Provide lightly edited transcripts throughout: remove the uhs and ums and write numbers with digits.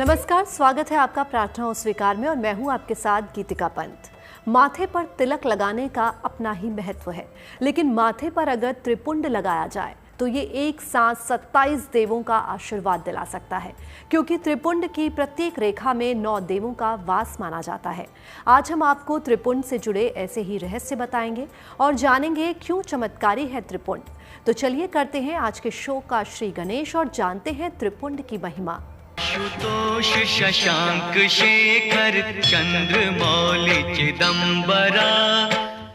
नमस्कार, स्वागत है आपका प्रार्थना स्वीकार में और मैं हूं आपके साथ गीतिका पंत। माथे पर तिलक लगाने का अपना ही महत्व है, लेकिन माथे पर अगर त्रिपुंड लगाया जाए तो ये एक साथ 27 देवों का आशीर्वाद दिला सकता है, क्योंकि त्रिपुंड की प्रत्येक रेखा में 9 देवों का वास माना जाता है। आज हम आपको त्रिपुंड से जुड़े ऐसे ही रहस्य बताएंगे और जानेंगे क्यों चमत्कारी है त्रिपुंड। तो चलिए करते हैं आज के शो का श्री गणेश और जानते हैं त्रिपुंड की महिमा। आशुतोष शशांक शेखर चंद्रमौलि चिदंबरा,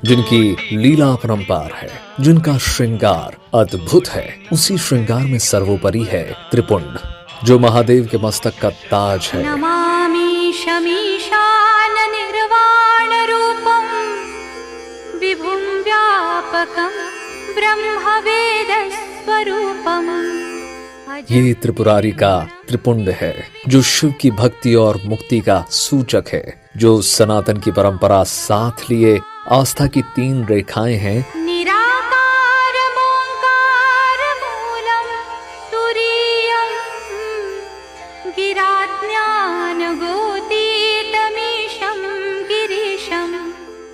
जिनकी लीला अपरंपार है, जिनका श्रृंगार अद्भुत है, उसी श्रृंगार में सर्वोपरि है त्रिपुंड, जो महादेव के मस्तक का ताज है। नमामि शमीशान निर्वाण रूपम विभुं व्यापकं ब्रह्म वेद स्वरूपम। ये त्रिपुरारी का त्रिपुंड है, जो शिव की भक्ति और मुक्ति का सूचक है, जो सनातन की परंपरा साथ लिए आस्था की 3 रेखाएं हैं। निराकार ओंकार मूलम तुरीयं गिराज्ञान गोतीतमीशं गिरीशं।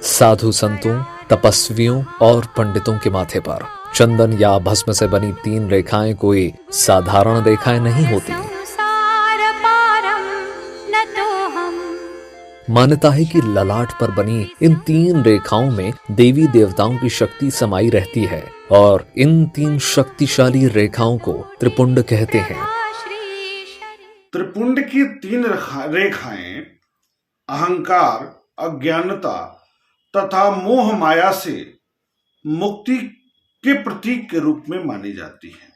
साधु संतों, तपस्वियों और पंडितों के माथे पर चंदन या भस्म से बनी 3 रेखाएं कोई साधारण रेखाएं नहीं होती। मान्यता है कि ललाट पर बनी इन 3 रेखाओं में देवी देवताओं की शक्ति समाई रहती है और इन 3 शक्तिशाली रेखाओं को त्रिपुंड कहते हैं। त्रिपुंड की 3 रेखाएं अहंकार, अज्ञानता तथा मोह माया से मुक्ति के प्रतीक के रूप में मानी जाती है।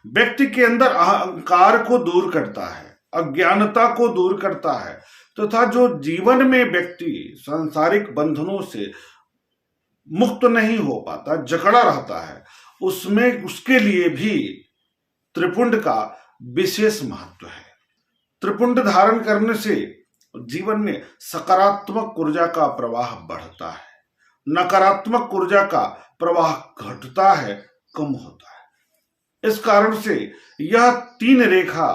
व्यक्ति के अंदर अहंकार को दूर करता है, अज्ञानता को दूर करता है तथा जो जीवन में व्यक्ति सांसारिक बंधनों से मुक्त नहीं हो पाता, जकड़ा रहता है, उसमें उसके लिए भी त्रिपुंड का विशेष महत्व है। त्रिपुंड धारण करने से जीवन में सकारात्मक ऊर्जा का प्रवाह बढ़ता है, नकारात्मक ऊर्जा का प्रवाह घटता है, कम होता है। इस कारण से यह 3 रेखा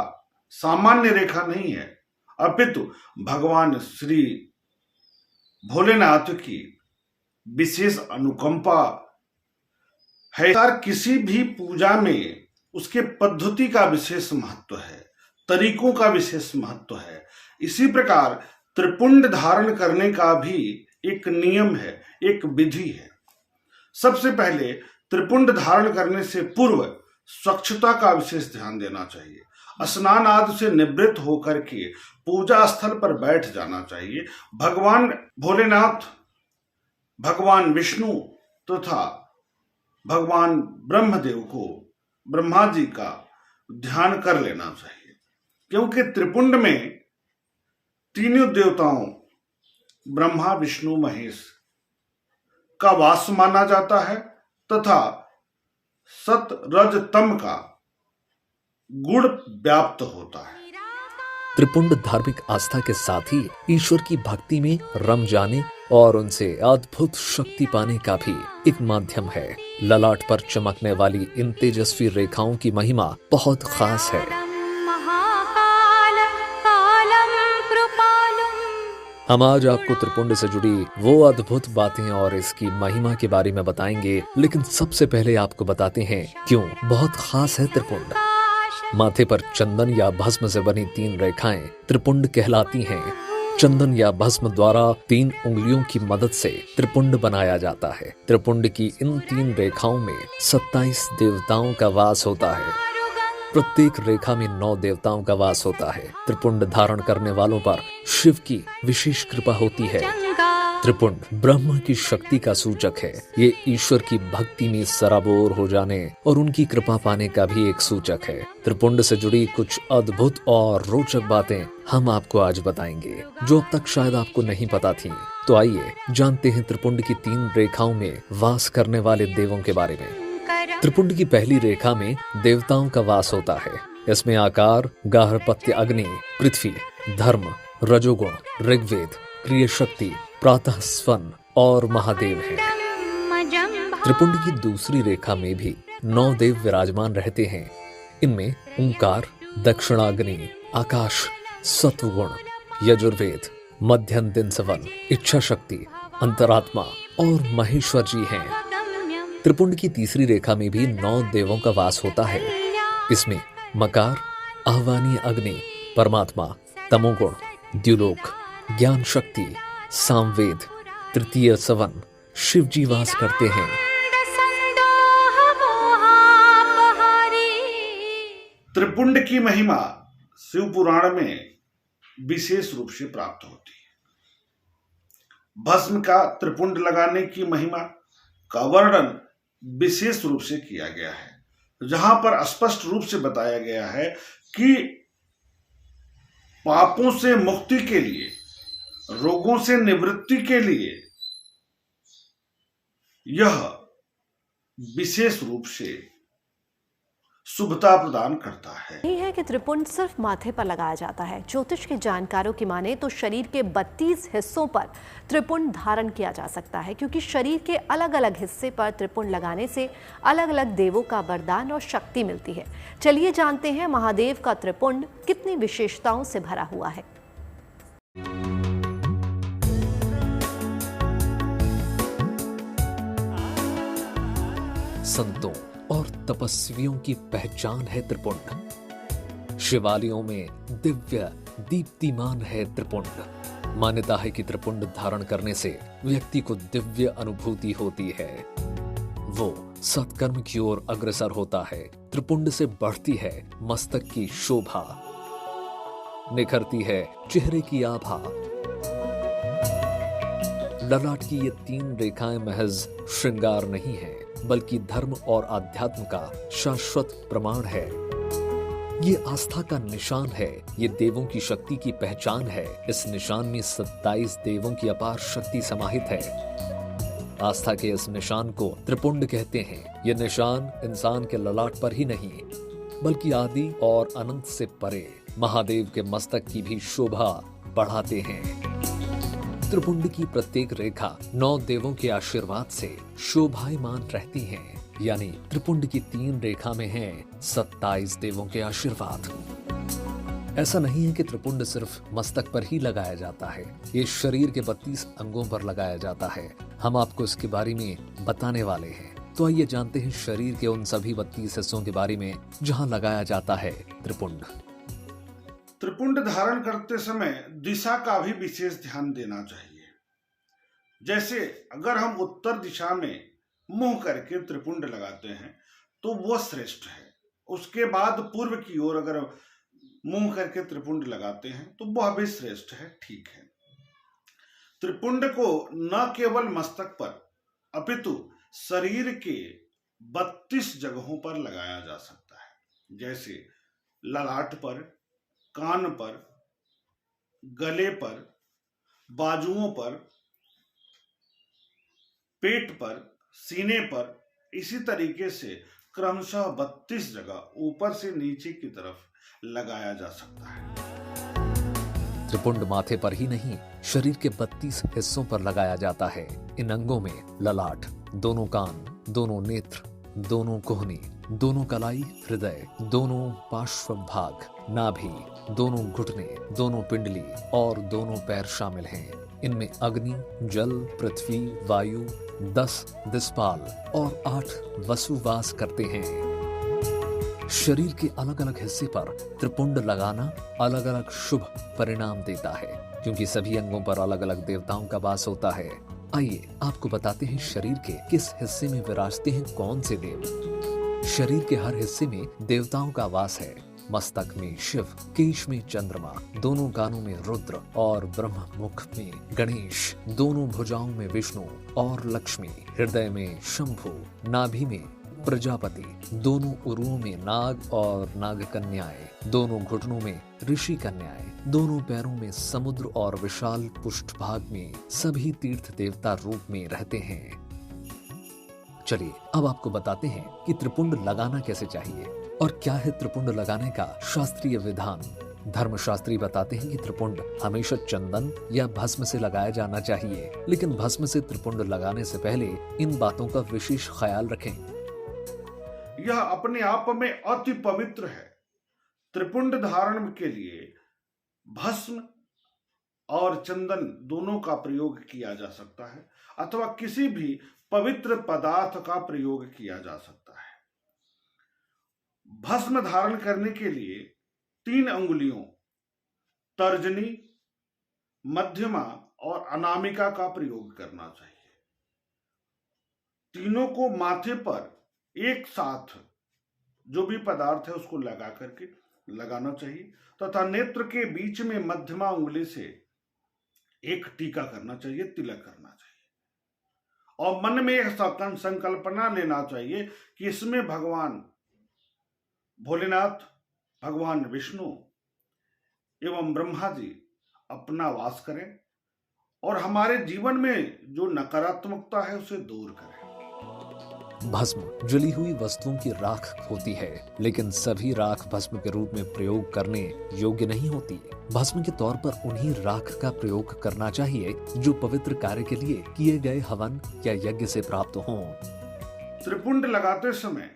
सामान्य रेखा नहीं है, अपितु भगवान श्री भोलेनाथ की विशेष अनुकंपा है। किसी भी पूजा में उसके पद्धति का विशेष महत्व है, तरीकों का विशेष महत्व है। इसी प्रकार त्रिपुंड धारण करने का भी एक नियम है, एक विधि है। सबसे पहले त्रिपुंड धारण करने से पूर्व स्वच्छता का विशेष ध्यान देना चाहिए। स्नान आदि से निवृत्त होकर के पूजा स्थल पर बैठ जाना चाहिए। भगवान भोलेनाथ, भगवान विष्णु तथा भगवान ब्रह्मदेव को, ब्रह्मा जी का ध्यान कर लेना चाहिए, क्योंकि त्रिपुंड में तीनों देवताओं ब्रह्मा, विष्णु, महेश का वास माना जाता है तथा सत, रज, तम का गुण व्याप्त होता है। त्रिपुंड धार्मिक आस्था के साथ ही ईश्वर की भक्ति में रम जाने और उनसे अद्भुत शक्ति पाने का भी एक माध्यम है। ललाट पर चमकने वाली इन तेजस्वी रेखाओं की महिमा बहुत खास है। हम आज आपको त्रिपुंड से जुड़ी वो अद्भुत बातें और इसकी महिमा के बारे में बताएंगे, लेकिन सबसे पहले आपको बताते हैं क्यों बहुत खास है त्रिपुंड। माथे पर चंदन या भस्म से बनी 3 रेखाएं त्रिपुंड कहलाती हैं। चंदन या भस्म द्वारा 3 उंगलियों की मदद से त्रिपुंड बनाया जाता है। त्रिपुंड की इन 3 रेखाओं में 27 देवताओं का वास होता है। प्रत्येक रेखा में 9 देवताओं का वास होता है। त्रिपुंड धारण करने वालों पर शिव की विशेष कृपा होती है। त्रिपुंड ब्रह्म की शक्ति का सूचक है। ये ईश्वर की भक्ति में सराबोर हो जाने और उनकी कृपा पाने का भी एक सूचक है। त्रिपुंड से जुड़ी कुछ अद्भुत और रोचक बातें हम आपको आज बताएंगे, जो अब तक शायद आपको नहीं पता थी। तो आइए जानते हैं त्रिपुंड की 3 रेखाओं में वास करने वाले देवों के बारे में। त्रिपुंड की पहली रेखा में देवताओं का वास होता है। इसमें आकार, गार्हपत्य अग्नि, पृथ्वी, धर्म, रजोगुण, ऋग्वेद, क्रिय शक्ति, प्रातः स्वन और महादेव हैं। त्रिपुंड की दूसरी रेखा में भी 9 देव विराजमान रहते हैं। इनमें ओंकार, दक्षिणाग्नि, आकाश सत्व गुण, यजुर्वेद मध्यंतिन सवन, इच्छा शक्ति, अंतरात्मा और महेश्वर जी हैं। त्रिपुंड की तीसरी रेखा में भी 9 देवों का वास होता है। इसमें मकार, आह्वानीय अग्नि, परमात्मा, तमोगुण, द्युलोक, ज्ञान शक्ति, सामवेद, तृतीय सवन, शिव जी वास करते हैं। त्रिपुंड की महिमा शिव पुराण में विशेष रूप से प्राप्त होती है। भस्म का त्रिपुंड लगाने की महिमा का वर्णन विशेष रूप से किया गया है, जहां पर स्पष्ट रूप से बताया गया है कि पापों से मुक्ति के लिए, रोगों से निवृत्ति के लिए यह विशेष रूप से शुभता प्रदान करता है। यही है कि त्रिपुंड सिर्फ माथे पर लगाया जाता है। ज्योतिष के जानकारों की माने तो शरीर के 32 हिस्सों पर त्रिपुंड धारण किया जा सकता है, क्योंकि शरीर के अलग अलग हिस्से पर त्रिपुंड लगाने से अलग अलग देवों का वरदान और शक्ति मिलती है। चलिए जानते हैं महादेव का त्रिपुंड कितनी विशेषताओं से भरा हुआ है। संतों और तपस्वियों की पहचान है त्रिपुंड। शिवालयों में दिव्य दीप्तिमान है त्रिपुंड। मान्यता है कि त्रिपुंड धारण करने से व्यक्ति को दिव्य अनुभूति होती है, वो सत्कर्म की ओर अग्रसर होता है। त्रिपुंड से बढ़ती है मस्तक की शोभा, निखरती है चेहरे की आभा। ललाट की ये 3 रेखाएं महज श्रृंगार नहीं है, बल्कि धर्म और आध्यात्म का शाश्वत प्रमाण है। ये आस्था का निशान है, ये देवों की शक्ति की पहचान है। इस निशान में 27 देवों की अपार शक्ति समाहित है। आस्था के इस निशान को त्रिपुंड कहते हैं। ये निशान इंसान के ललाट पर ही नहीं, बल्कि आदि और अनंत से परे महादेव के मस्तक की भी शोभा बढ़ाते हैं। त्रिपुंड की प्रत्येक रेखा 9 देवों के आशीर्वाद से शोभायमान रहती है, यानी त्रिपुंड की 3 रेखा में हैं 27 देवों के आशीर्वाद। ऐसा नहीं है कि त्रिपुंड सिर्फ मस्तक पर ही लगाया जाता है, ये शरीर के 32 अंगों पर लगाया जाता है। हम आपको इसके बारे में बताने वाले हैं, तो आइए जानते हैं शरीर के उन सभी 32 हिस्सों के बारे में जहां लगाया जाता है त्रिपुंड। त्रिपुंड धारण करते समय दिशा का भी विशेष ध्यान देना चाहिए। जैसे अगर हम उत्तर दिशा में मुंह करके त्रिपुंड लगाते हैं तो वो श्रेष्ठ है। उसके बाद पूर्व की ओर अगर मुंह करके त्रिपुंड लगाते हैं तो वह भी श्रेष्ठ है, ठीक है। त्रिपुंड को न केवल मस्तक पर अपितु शरीर के 32 जगहों पर लगाया जा सकता है, जैसे ललाट पर, कान पर, गले पर, बाजुओं पर, पेट पर, सीने पर। इसी तरीके से क्रमशः 32 जगह ऊपर से नीचे की तरफ लगाया जा सकता है। त्रिपुंड माथे पर ही नहीं, शरीर के 32 हिस्सों पर लगाया जाता है। इन अंगों में ललाट, दोनों कान, दोनों नेत्र, दोनों कोहनी, दोनों कलाई, हृदय, दोनों पार्श्व भाग, नाभि, दोनों घुटने, दोनों पिंडली और दोनों पैर शामिल हैं। इनमें अग्नि, जल, पृथ्वी, वायु, 10 दिक्पाल और 8 वसुवास करते हैं। शरीर के अलग अलग हिस्से पर त्रिपुंड लगाना अलग अलग शुभ परिणाम देता है, क्योंकि सभी अंगों पर अलग अलग देवताओं का वास होता है। आइए आपको बताते हैं शरीर के किस हिस्से में विराजते हैं कौन से देव। शरीर के हर हिस्से में देवताओं का वास है। मस्तक में शिव, केश में चंद्रमा, दोनों कानों में रुद्र और ब्रह्म मुख में गणेश, दोनों भुजाओं में विष्णु और लक्ष्मी, हृदय में शंभु, नाभि में प्रजापति, दोनों उरुओं में नाग और नाग कन्याएं, दोनों घुटनों में ऋषि कन्याएं, दोनों पैरों में समुद्र और विशाल पृष्ठभाग में सभी तीर्थ देवता रूप में रहते हैं। चलिए अब आपको बताते हैं कि त्रिपुंड लगाना कैसे चाहिए और क्या है त्रिपुंड लगाने का शास्त्रीय विधान। धर्मशास्त्री बताते हैं कि त्रिपुंड हमेशा चंदन या भस्म से लगाया जाना चाहिए, लेकिन भस्म से त्रिपुंड लगाने से पहले इन बातों का विशेष ख्याल रखें। यह अपने आप में अति पवित्र है त्रिपुंड धारण के लिए भस्म और चंदन दोनों का प्रयोग किया जा सकता है अथवा किसी भी पवित्र पदार्थ का प्रयोग किया जा सकता है। भस्म धारण करने के लिए 3 अंगुलियों तर्जनी, मध्यमा और अनामिका का प्रयोग करना चाहिए। तीनों को माथे पर एक साथ जो भी पदार्थ है उसको लगा करके लगाना चाहिए तथा नेत्र के बीच में मध्यमा उंगली से एक टीका करना चाहिए, तिलक करना चाहिए और मन में एक संकल्पना लेना चाहिए कि इसमें भगवान भोलेनाथ, भगवान विष्णु एवं ब्रह्मा जी अपना वास करें और हमारे जीवन में जो नकारात्मकता है उसे दूर करें। भस्म जली हुई वस्तुओं की राख होती है, लेकिन सभी राख भस्म के रूप में प्रयोग करने योग्य नहीं होती। भस्म के तौर पर उन्हीं राख का प्रयोग करना चाहिए जो पवित्र कार्य के लिए किए गए हवन या यज्ञ से प्राप्त हों। त्रिपुंड लगाते समय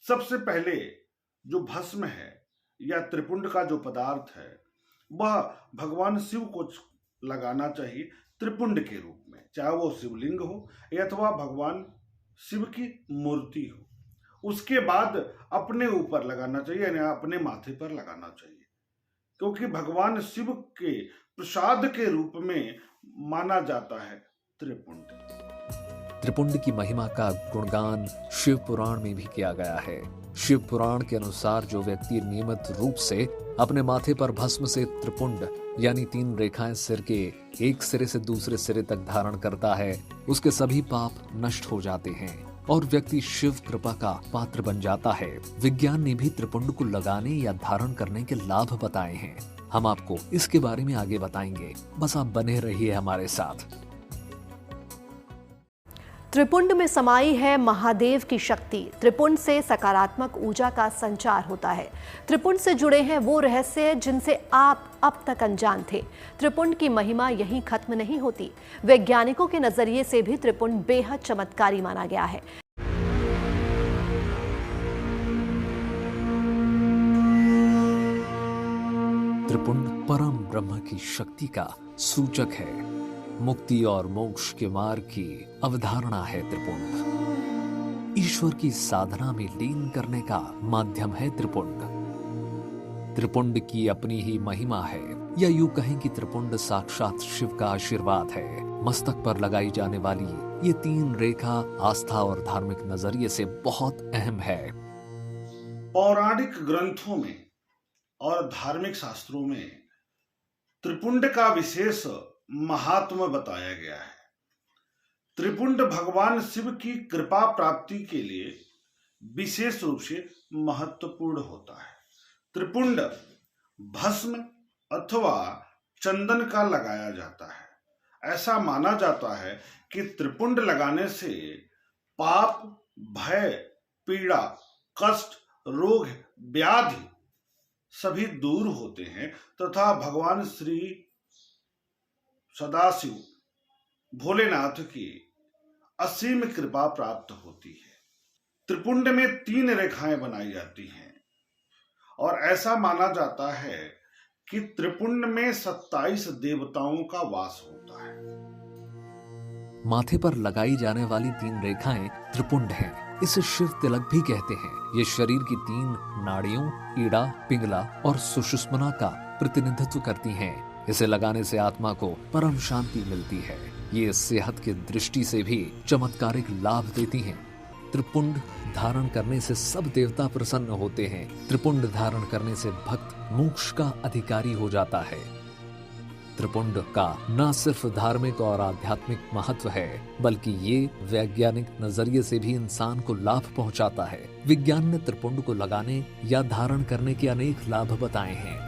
सबसे पहले जो भस्म है या त्रिपुंड का जो पदार्थ है वह भगवान शिव को लगाना चाहिए त्रिपुंड के रूप में, चाहे वो शिवलिंग हो या अथवा भगवान शिव की मूर्ति हो। उसके बाद अपने ऊपर लगाना चाहिए, यानी अपने माथे पर लगाना चाहिए, क्योंकि भगवान शिव के प्रसाद के रूप में माना जाता है त्रिपुंड। त्रिपुंड की महिमा का गुणगान शिव पुराण में भी किया गया है। शिव पुराण के अनुसार जो व्यक्ति नियमित रूप से अपने माथे पर भस्म से त्रिपुंड यानी 3 रेखाएं सिर के एक सिरे से दूसरे सिरे तक धारण करता है, उसके सभी पाप नष्ट हो जाते हैं और व्यक्ति शिव कृपा का पात्र बन जाता है। विज्ञान ने भी त्रिपुंड को लगाने या धारण करने के लाभ बताए हैं। हम आपको इसके बारे में आगे बताएंगे, बस आप बने रहिए हमारे साथ। त्रिपुंड में समाई है महादेव की शक्ति। त्रिपुंड से सकारात्मक ऊर्जा का संचार होता है। त्रिपुंड से जुड़े हैं वो रहस्य जिनसे आप अब तक अनजान थे। त्रिपुंड की महिमा यहीं खत्म नहीं होती। वैज्ञानिकों के नजरिए से भी त्रिपुंड बेहद चमत्कारी माना गया है। त्रिपुंड परम ब्रह्म की शक्ति का सूचक है। मुक्ति और मोक्ष के मार्ग की अवधारणा है त्रिपुंड। ईश्वर की साधना में लीन करने का माध्यम है त्रिपुंड। त्रिपुंड की अपनी ही महिमा है, या यूं कहें कि त्रिपुंड साक्षात शिव का आशीर्वाद है। मस्तक पर लगाई जाने वाली ये 3 रेखा आस्था और धार्मिक नजरिए से बहुत अहम है। पौराणिक ग्रंथों में और धार्मिक शास्त्रों में त्रिपुंड का विशेष महात्मा बताया गया है। त्रिपुंड भगवान शिव की कृपा प्राप्ति के लिए विशेष रूप से महत्वपूर्ण होता है। त्रिपुंड भस्म अथवा चंदन का लगाया जाता है। ऐसा माना जाता है कि त्रिपुंड लगाने से पाप, भय, पीड़ा, कष्ट, रोग, व्याधि सभी दूर होते हैं तथा भगवान श्री सदाशिव भोलेनाथ की असीम कृपा प्राप्त होती है। त्रिपुंड में 3 रेखाएं बनाई जाती हैं और ऐसा माना जाता है कि त्रिपुंड में 27 देवताओं का वास होता है। माथे पर लगाई जाने वाली 3 रेखाएं त्रिपुंड हैं। इसे शिव तिलक भी कहते हैं। ये शरीर की 3 नाड़ियों ईड़ा, पिंगला और सुषुम्ना का प्रतिनिधित्व करती हैं। इसे लगाने से आत्मा को परम शांति मिलती है। ये सेहत की दृष्टि से भी चमत्कारिक लाभ देती हैं। त्रिपुंड धारण करने से सब देवता प्रसन्न होते हैं। त्रिपुंड धारण करने से भक्त मोक्ष का अधिकारी हो जाता है। त्रिपुंड का न सिर्फ धार्मिक और आध्यात्मिक महत्व है, बल्कि ये वैज्ञानिक नजरिए से भी इंसान को लाभ पहुंचाता है। विज्ञान ने त्रिपुंड को लगाने या धारण करने के अनेक लाभ बताए हैं।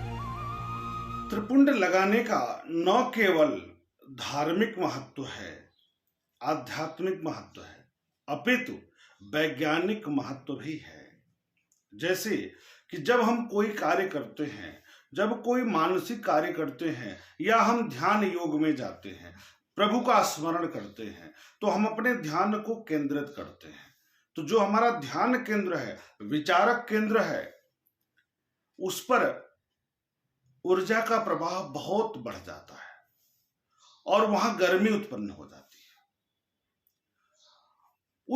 त्रिपुंड लगाने का न केवल धार्मिक महत्व है, आध्यात्मिक महत्व है, अपितु वैज्ञानिक महत्व भी है। जैसे कि जब हम कोई कार्य करते हैं, जब कोई मानसिक कार्य करते हैं या हम ध्यान योग में जाते हैं, प्रभु का स्मरण करते हैं, तो हम अपने ध्यान को केंद्रित करते हैं। तो जो हमारा ध्यान केंद्र है, विचारक केंद्र है, उस पर ऊर्जा का प्रभाव बहुत बढ़ जाता है और वहां गर्मी उत्पन्न हो जाती है।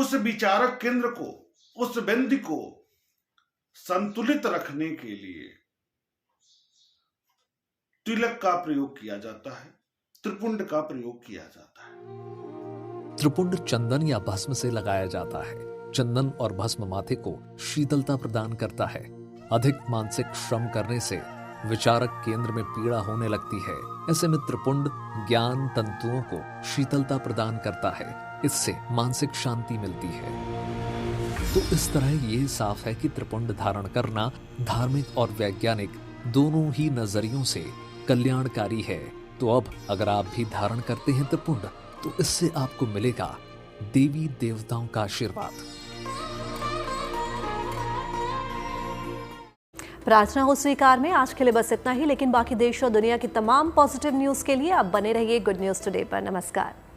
उस विचारक केंद्र को, उस बिंदु को संतुलित रखने के लिए तिलक का प्रयोग किया जाता है, त्रिपुंड का प्रयोग किया जाता है। त्रिपुंड चंदन या भस्म से लगाया जाता है। चंदन और भस्म माथे को शीतलता प्रदान करता है। अधिक मानसिक श्रम करने से विचारक केंद्र में पीड़ा होने लगती है। ऐसे में त्रिपुंड ज्ञान तंतुओं को शीतलता प्रदान करता है। इससे मानसिक शांति मिलती है। तो इस तरह ये साफ है कि त्रिपुंड धारण करना धार्मिक और वैज्ञानिक दोनों ही नजरियों से कल्याणकारी है। तो अब अगर आप भी धारण करते हैं त्रिपुंड, तो इससे आपको मिलेगा देवी देवताओं का आशीर्वाद। प्रार्थना हो स्वीकार में आज के लिए बस इतना ही, लेकिन बाकी देश और दुनिया की तमाम पॉजिटिव न्यूज के लिए आप बने रहिए गुड न्यूज टुडे पर। नमस्कार।